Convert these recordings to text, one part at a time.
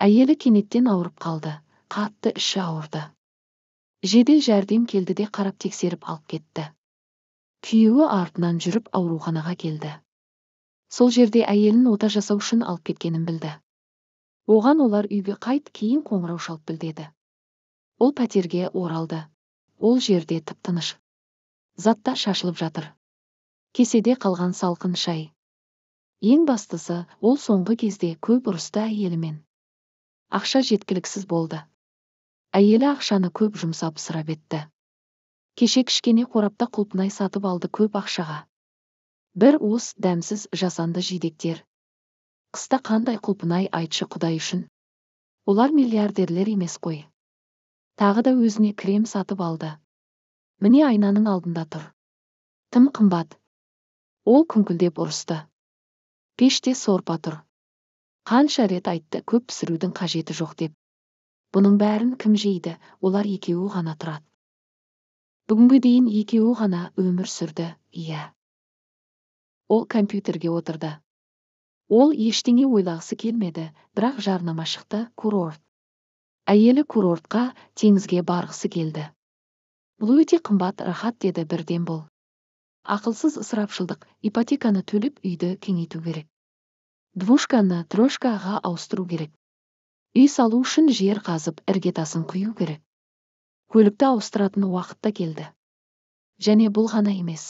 Әйелі кенеттен ауырып қалды, қатты іші ауырды. Жедел жәрдем келді де қарап тексеріп алып кетті. Күйеуі артынан жүріп ауруханаға келді. Сол жерде әйелін ота жасау үшін алып кеткенін білді. Оған олар үйге қайт, кейін қоңырау шалып білдеді. Ол пәтерге оралды. Ол жерде тып-тыныш. Затта шашылып жатыр. Кеседе қалған салқын шай. Ең бастысы, ол соңғы кезде көп ұрысты әйелімен. Ақша жеткіліксіз болды. Әйелі ақшаны көп жұмсап ысырап етті. Кеше кішкене қорапта құлпынай сатып алды көп ақшаға. Бір уыс дәмсіз жасанды жидектер. Қыста қандай құлпынай айтшы Құдай үшін. Олар миллиардерлер емес қой. Тағы да өзіне крем сатып алды. Міне айнаның алдында тұр. Тым қымбат. Ол күңкілдеп ұрысты. Пеште сорпа тұр. Қанша рет айтты көп пісірудің қажеті жоқ деп. Бұның бәрін кім жейді, олар екеуі ғана тұрады. Бүгінгі дейін екеуі ғана өмір сүрді, иә. Ол компьютерге отырды. Ол ештеңе ойлағысы келмеді, бірақ жарнама шықты, курорт. Әйелі курортқа, теңізге барғысы келді. Бұл өте қымбат, рахат деді бірден бұл. Ақылсыз ысырапшылдық, ипотеканы төлеп үйді кеңейту керек. Двушканы трошкаға ауыстыру керек. Үй салу үшін жер қазып, іргетасын құю керек. Көлікті ауыстыратын уақытта келді. Және бұл ғана емес.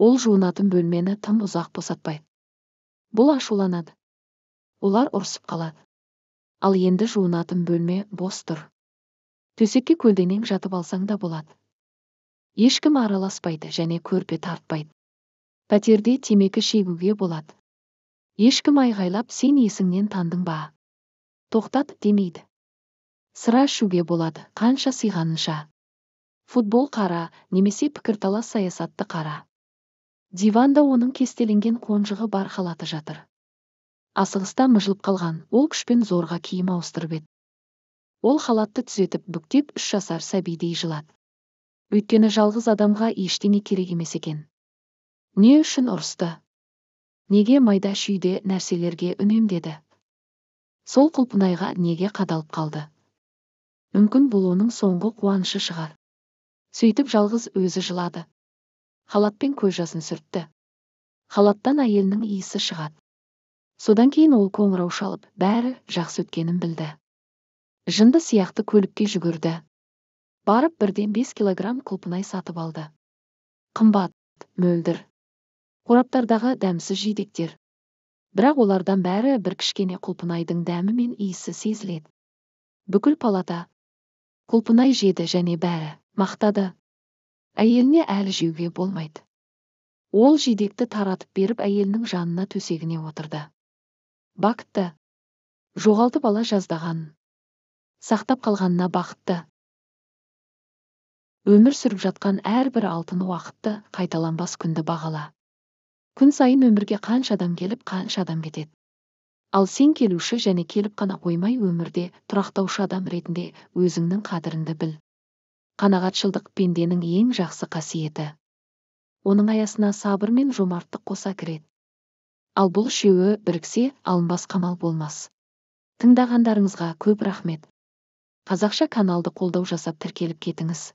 Ол жуынатын бөлмені тым ұзақ босатпайды. Бұл ашуланады. Олар ұрсып қалады. Ал енді жуынатын бөлме бос тұр. Төсекке көлденең жатып алсаң да болады. Ешкім араласпайды және көрпе тартпайды. Пәтерде темекі шегуге болады. Ешкім айғайлап сен есіңнен тандың ба? Тоқтат демейді. Сыра ішуге болады, қанша сыйғанынша. Футбол қара, немесе пікірталас саясатты қара. Диванда оның кестеленген қонжығы бар халаты жатыр. Асығыста мыжылып қалған, ол күшпен зорға киім ауыстырып еді. Ол халатты түзетіп, бүктеп 3 жасар сәбидей жылады. Өйткені жалғыз адамға ештеңе керек емес екен. Не үшін ұрысты? Неге майда шүйде нәрселерге үнемдеді? Сол құлпынайға неге қадалып қалды? Мүмкін бұл оның соңғы қуанышы шығар. Сөйтіп жалғыз өзі жылады. Халатпен көз жасын сүртті. Халаттан әйелінің иісі шығады. Содан кейін ол қоңырау шалып, бәрі жақсы өткенін білді. Жынды сияқты көлікке жүгірді. Барып бірден 5 килограмм құлпынай сатып алды. Қымбат, мөлдір. Қораптардағы дәмсіз жидектер. Бірақ олардан бәрі бір кішкене құлпынайдың дәмі мен иісі сезіледі. Бүкіл палата құлпынай жеді және бәрі мақтады. Әйеліне әлі жеуге болмайды. Ол жидекті таратып беріп әйелінің жанына төсегіне отырды. Бақытты. Жоғалтып ала жаздағанын. Сақтап қалғанына бақытты. Өмір сүріп жатқан әрбір алтын уақытты, қайталанбас күнді бағала. Күн сайын өмірге қанша адам келіп, қанша адам кетеді. Ал сен келуші және келіп қана қоймай өмірде тұрақтаушы адам ретінде өзіңнің қадіріңді біл. Қанағатшылдық пенденің ең жақсы қасиеті. Оның аясына сабыр мен жомарттық қоса кіреді. Ал бұл үшеуі біріксе, алынбас қамал болмас. Тыңдағандарыңызға көп рахмет. Қазақша каналды қолдау жасап тіркеліп кетіңіз.